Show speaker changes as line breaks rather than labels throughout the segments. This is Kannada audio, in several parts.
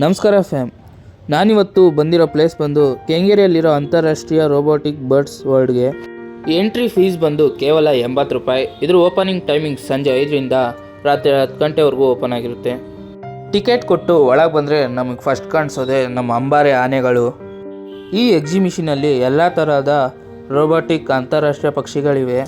ನಮಸ್ಕಾರ ಫ್ಯಾಮ್. ನಾನಿವತ್ತು ಬಂದಿರೋ ಪ್ಲೇಸ್ ಬಂದು ಕೆಂಗೇರಿಯಲ್ಲಿರೋ ಅಂತಾರಾಷ್ಟ್ರೀಯ ರೋಬೋಟಿಕ್ ಬರ್ಡ್ಸ್ ವರ್ಲ್ಡ್ಗೆ. ಎಂಟ್ರಿ ಫೀಸ್ ಬಂದು ಕೇವಲ 80 ರೂಪಾಯಿ. ಇದ್ರ ಓಪನಿಂಗ್ ಟೈಮಿಂಗ್ ಸಂಜೆ 5ರಿಂದ ರಾತ್ರಿ 10 ಗಂಟೆವರೆಗೂ ಓಪನ್ ಆಗಿರುತ್ತೆ. ಟಿಕೆಟ್ ಕೊಟ್ಟು ಒಳಗೆ ಬಂದರೆ ನಮಗೆ ಫಸ್ಟ್ ಕಾಣಿಸೋದೆ ನಮ್ಮ ಅಂಬಾರಿ ಆನೆಗಳು. ಈ ಎಕ್ಸಿಬಿಷನಲ್ಲಿ ಎಲ್ಲ ತರಹದ ರೋಬೋಟಿಕ್ ಅಂತಾರಾಷ್ಟ್ರೀಯ ಪಕ್ಷಿಗಳಿವೆ.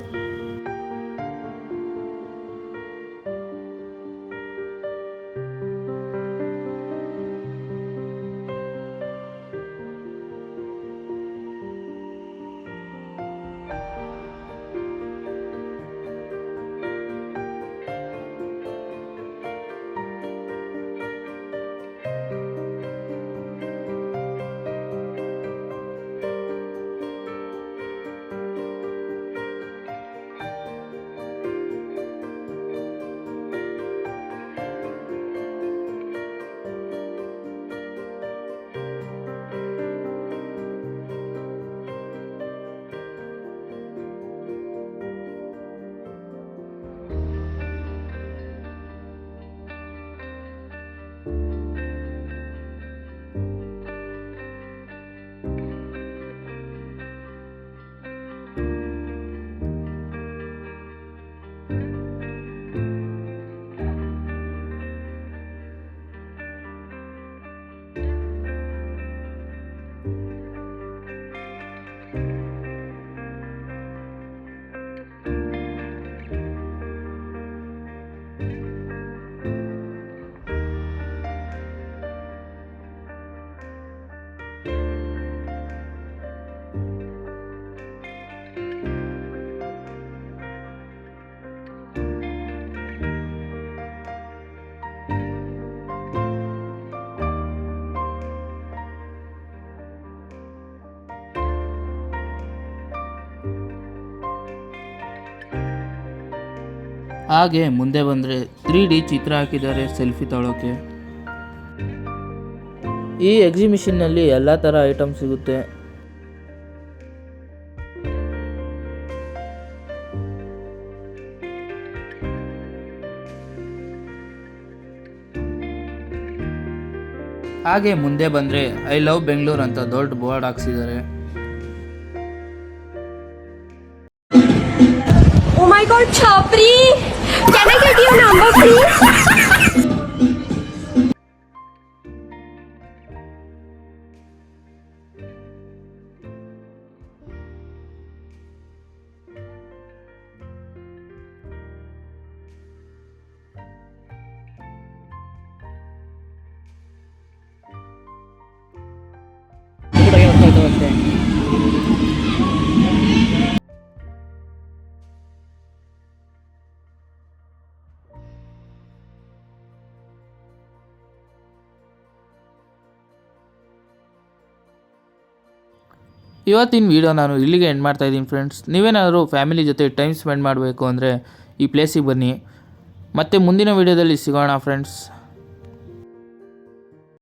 ಹಾಗೆ ಮುಂದೆ ಬಂದರೆ 3D ಚಿತ್ರ ಹಾಕಿದ್ದಾರೆ ಸೆಲ್ಫಿ ತಗೊಳ್ಳೋಕೆ. ಈ ಎಕ್ಸಿಬಿಷನ್ನಲ್ಲಿ ಎಲ್ಲ ಥರ ಐಟಮ್ ಸಿಗುತ್ತೆ. ಹಾಗೆ ಮುಂದೆ ಬಂದರೆ ಐ ಲವ್ ಬೆಂಗಳೂರು ಅಂತ ದೊಡ್ಡ board ಹಾಕ್ಸಿದ್ದಾರೆ.
Oh my god, Chapri! Can I get your number, please?
ಇವತ್ತಿನ ವಿಡಿಯೋ ನಾನು ಇಲ್ಲಿಗೆ ಎಂಡ್ ಮಾಡ್ತಾಯಿದ್ದೀನಿ ಫ್ರೆಂಡ್ಸ್. ನೀವೇನಾದರೂ ಫ್ಯಾಮಿಲಿ ಜೊತೆ ಟೈಮ್ ಸ್ಪೆಂಡ್ ಮಾಡಬೇಕು ಅಂದರೆ ಈ ಪ್ಲೇಸಿಗೆ ಬನ್ನಿ. ಮತ್ತು ಮುಂದಿನ ವಿಡಿಯೋದಲ್ಲಿ ಸಿಗೋಣ ಫ್ರೆಂಡ್ಸ್.